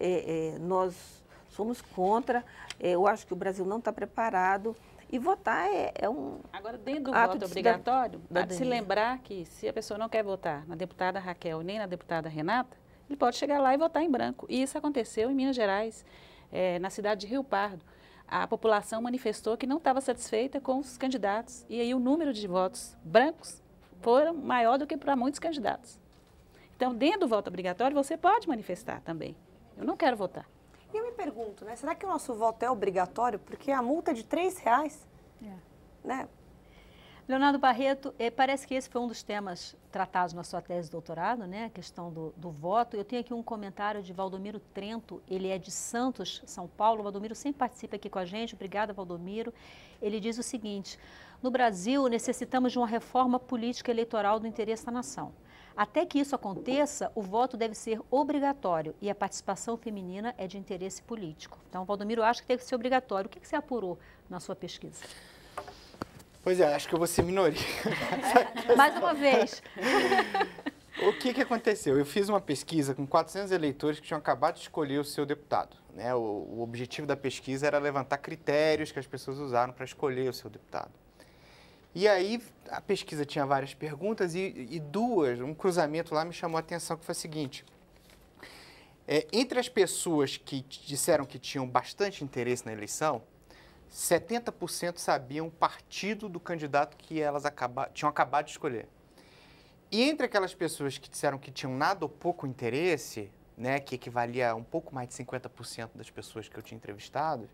nós somos contra, eu acho que o Brasil não está preparado e votar é um Agora, dentro do ato voto de obrigatório, há de se cidadania. lembrar que se a pessoa não quer votar na deputada Raquel nem na deputada Renata, ele pode chegar lá e votar em branco. E isso aconteceu em Minas Gerais, na cidade de Rio Pardo. A população manifestou que não estava satisfeita com os candidatos. E aí o número de votos brancos foram maior do que para muitos candidatos. Então, dentro do voto obrigatório, você pode manifestar também. Eu não quero votar. E eu me pergunto, né, será que o nosso voto é obrigatório? Porque a multa é de R$3, né? Leonardo Barreto, parece que esse foi um dos temas tratados na sua tese de doutorado, né? A questão do voto. Eu tenho aqui um comentário de Valdomiro Trento, ele é de Santos, São Paulo. O Valdomiro sempre participa aqui com a gente. Obrigada, Valdomiro. Ele diz o seguinte: no Brasil, necessitamos de uma reforma política eleitoral do interesse da nação. Até que isso aconteça, o voto deve ser obrigatório e a participação feminina é de interesse político. Então, Valdomiro acha que tem que ser obrigatório. O que você apurou na sua pesquisa? Pois é, acho que eu vou ser minoria. Mais uma vez. O que aconteceu? Eu fiz uma pesquisa com 400 eleitores que tinham acabado de escolher o seu deputado, né? O objetivo da pesquisa era levantar critérios que as pessoas usaram para escolher o seu deputado. E aí, a pesquisa tinha várias perguntas e um cruzamento lá me chamou a atenção, que foi o seguinte: entre as pessoas que disseram que tinham bastante interesse na eleição, 70% sabiam o partido do candidato que elas tinham acabado de escolher. E entre aquelas pessoas que disseram que tinham nada ou pouco interesse, né, que equivalia a um pouco mais de 50% das pessoas que eu tinha entrevistado,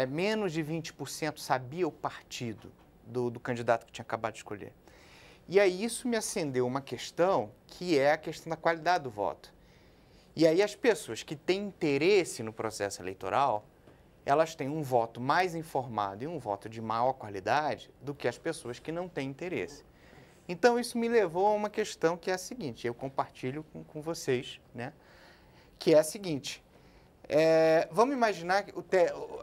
menos de 20% sabia o partido do candidato que tinha acabado de escolher. E aí isso me acendeu uma questão, que é a questão da qualidade do voto. E aí as pessoas que têm interesse no processo eleitoral, elas têm um voto mais informado e um voto de maior qualidade do que as pessoas que não têm interesse. Então, isso me levou a uma questão que é a seguinte, eu compartilho com vocês, né? Que é a seguinte: vamos imaginar que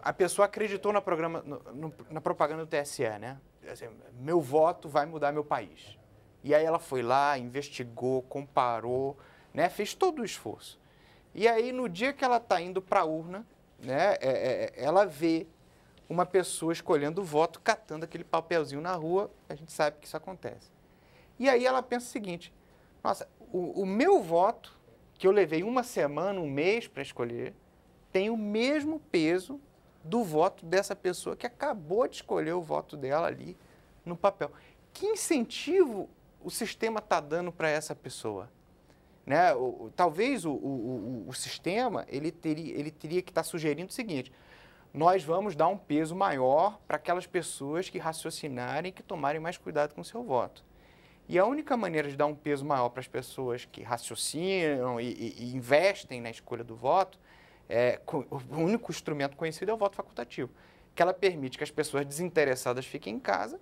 a pessoa acreditou na propaganda do TSE, né? Assim, meu voto vai mudar meu país. E aí ela foi lá, investigou, comparou, né? Fez todo o esforço. E aí, no dia que ela está indo para a urna, né, ela vê uma pessoa escolhendo o voto, catando aquele papelzinho na rua, a gente sabe que isso acontece. E aí ela pensa o seguinte: nossa, o meu voto, que eu levei uma semana, um mês para escolher, tem o mesmo peso do voto dessa pessoa que acabou de escolher o voto dela ali no papel. Que incentivo o sistema está dando para essa pessoa? Né? Talvez o sistema ele teria que estar sugerindo o seguinte: nós vamos dar um peso maior para aquelas pessoas que raciocinarem e que tomarem mais cuidado com o seu voto. E a única maneira de dar um peso maior para as pessoas que raciocinam e investem na escolha do voto, o único instrumento conhecido é o voto facultativo, que ela permite que as pessoas desinteressadas fiquem em casa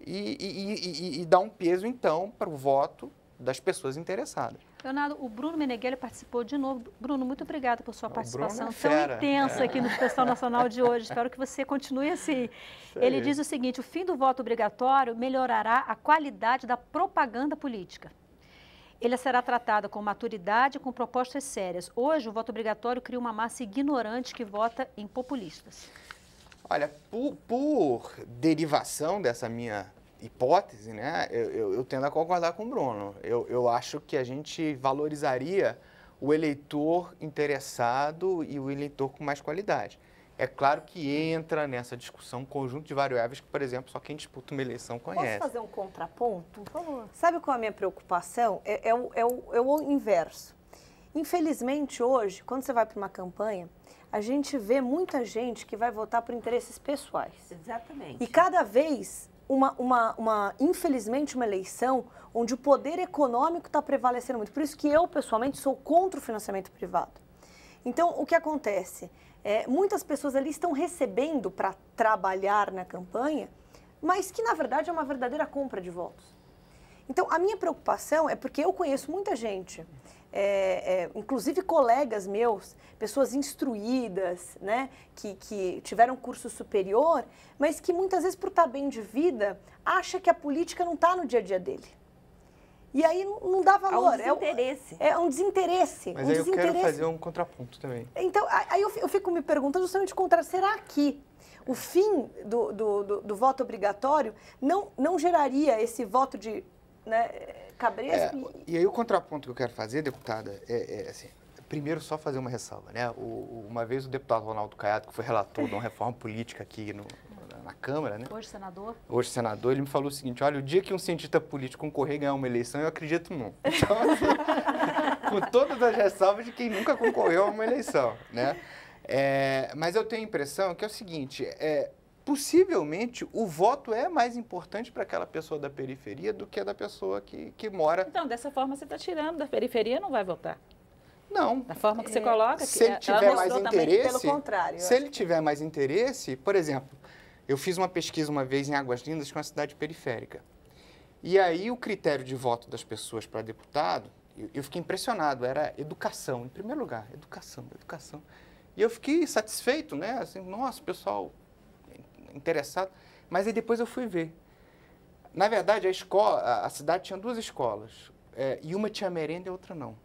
e dá um peso, então, para o voto das pessoas interessadas. Leonardo, o Bruno Meneghelli participou de novo. Bruno, muito obrigada por sua participação tão intensa aqui no Expressão Nacional de hoje. Espero que você continue assim. Ele diz o seguinte: o fim do voto obrigatório melhorará a qualidade da propaganda política. Ele será tratado com maturidade e com propostas sérias. Hoje, o voto obrigatório cria uma massa ignorante que vota em populistas. Olha, por derivação dessa minha hipótese, né, eu tendo a concordar com o Bruno. Eu acho que a gente valorizaria o eleitor interessado e o eleitor com mais qualidade. É claro que entra nessa discussão um conjunto de variáveis que, por exemplo, só quem disputa uma eleição conhece. Posso fazer um contraponto? Por favor. Sabe qual é a minha preocupação? É o inverso. Infelizmente, hoje, quando você vai para uma campanha, a gente vê muita gente que vai votar por interesses pessoais. Exatamente. E cada vez, infelizmente, uma eleição onde o poder econômico está prevalecendo muito. Por isso que eu, pessoalmente, sou contra o financiamento privado. Então, o que acontece? muitas pessoas ali estão recebendo para trabalhar na campanha, mas que na verdade é uma verdadeira compra de votos. Então, a minha preocupação é porque eu conheço muita gente, inclusive colegas meus, pessoas instruídas, né, que tiveram curso superior, mas que muitas vezes, por estar bem de vida, acha que a política não está no dia a dia dele. E aí não dá valor. Há um desinteresse. É um desinteresse. Mas aí eu quero fazer um contraponto também. Então, aí eu fico me perguntando justamente o contrário. Será que o fim do voto obrigatório não geraria esse voto de... Né, cabresco? E aí o contraponto que eu quero fazer, deputada, assim, primeiro só fazer uma ressalva, né? Uma vez o deputado Ronaldo Caiado, que foi relator de uma reforma política aqui na Câmara, né? Hoje senador. Hoje senador, ele me falou o seguinte, olha, o dia que um cientista político concorrer e ganhar uma eleição, eu acredito não. Então, assim, com todas as ressalvas de quem nunca concorreu a uma eleição, né? Mas eu tenho a impressão que é o seguinte, possivelmente o voto é mais importante para aquela pessoa da periferia do que a da pessoa que mora... Então, dessa forma você está tirando da periferia, não vai votar. Não. Da forma que você coloca. Se ele tiver mais interesse... Pelo contrário. Se ele tiver mais interesse, por exemplo, eu fiz uma pesquisa uma vez em Águas Lindas, que é uma cidade periférica. E aí o critério de voto das pessoas para deputado, eu fiquei impressionado, era educação, em primeiro lugar, educação. E eu fiquei satisfeito, né? Assim, nossa, pessoal... interessado, mas aí depois eu fui ver. Na verdade, a cidade tinha 2 escolas, e uma tinha merenda e a outra não.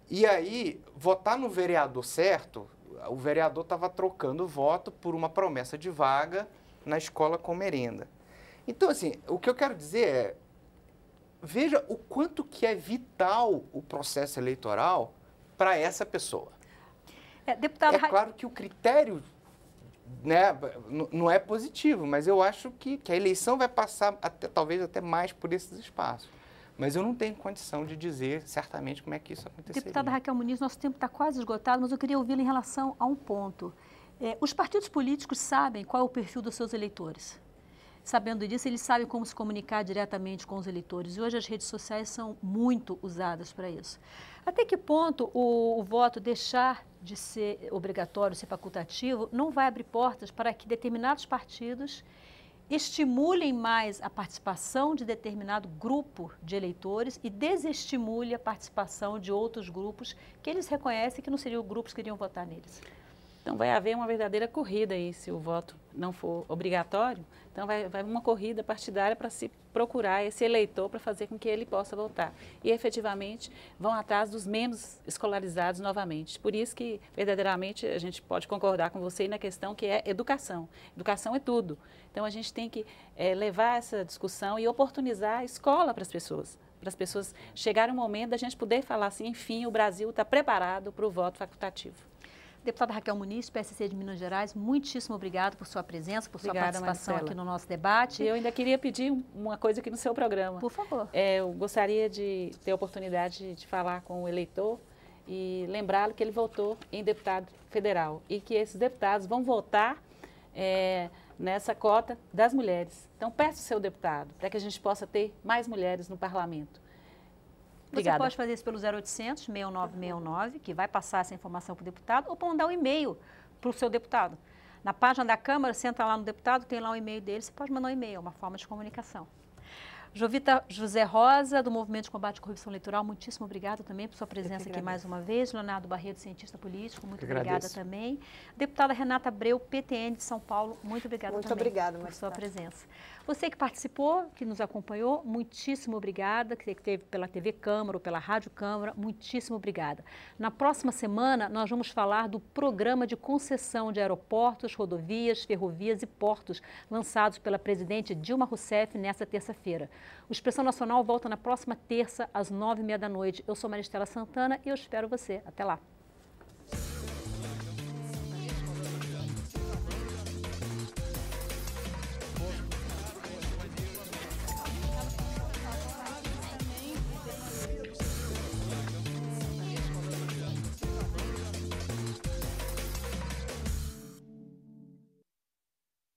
E aí, votar no vereador certo, o vereador estava trocando voto por uma promessa de vaga na escola com merenda. Então, assim, o que eu quero dizer veja o quanto que é vital o processo eleitoral para essa pessoa. Deputado... claro que o critério... né, não é positivo, mas eu acho que a eleição vai passar talvez até mais por esses espaços. Mas eu não tenho condição de dizer certamente como é que isso aconteceria. Deputada Raquel Muniz, nosso tempo está quase esgotado, mas eu queria ouvi-la em relação a um ponto. Os partidos políticos sabem qual é o perfil dos seus eleitores. Sabendo disso, eles sabem como se comunicar diretamente com os eleitores. E hoje as redes sociais são muito usadas para isso. Até que ponto o voto deixar de ser obrigatório, ser facultativo, não vai abrir portas para que determinados partidos estimulem mais a participação de determinado grupo de eleitores e desestimule a participação de outros grupos que eles reconhecem que não seriam grupos que iriam votar neles? Então, vai haver uma verdadeira corrida aí, se o voto não for obrigatório. Então, vai uma corrida partidária para se procurar esse eleitor para fazer com que ele possa votar. E, efetivamente, vão atrás dos menos escolarizados novamente. Por isso que, verdadeiramente, a gente pode concordar com você na questão que é educação. Educação é tudo. Então, a gente tem que levar essa discussão e oportunizar a escola para as pessoas chegarem um momento da gente poder falar assim, enfim, o Brasil está preparado para o voto facultativo. Deputada Raquel Muniz, PSC de Minas Gerais, muitíssimo obrigado por sua presença, por sua participação Marcela, aqui no nosso debate. E eu ainda queria pedir uma coisa aqui no seu programa. Por favor. Eu gostaria de ter a oportunidade de falar com o eleitor e lembrá-lo que ele votou em deputado federal e que esses deputados vão votar nessa cota das mulheres. Então, peça o seu deputado para que a gente possa ter mais mulheres no parlamento. Obrigada. Você pode fazer isso pelo 0800 6969, que vai passar essa informação para o deputado, ou mandar um e-mail para o seu deputado. Na página da Câmara, você entra lá no deputado, tem lá o e-mail dele, você pode mandar um e-mail, é uma forma de comunicação. Jovita José Rosa, do Movimento de Combate à Corrupção Eleitoral, muitíssimo obrigada também por sua presença aqui mais uma vez. Leonardo Barreto, cientista político, muito obrigada também. Deputada Renata Abreu, PTN de São Paulo, muito obrigada também. Muito obrigada, por sua presença. Você que participou, que nos acompanhou, muitíssimo obrigada. Que esteve pela TV Câmara ou pela Rádio Câmara, muitíssimo obrigada. Na próxima semana, nós vamos falar do programa de concessão de aeroportos, rodovias, ferrovias e portos, lançados pela presidente Dilma Rousseff nesta terça-feira. O Expressão Nacional volta na próxima terça, às 9h30 da noite. Eu sou Maristela Santana e eu espero você. Até lá.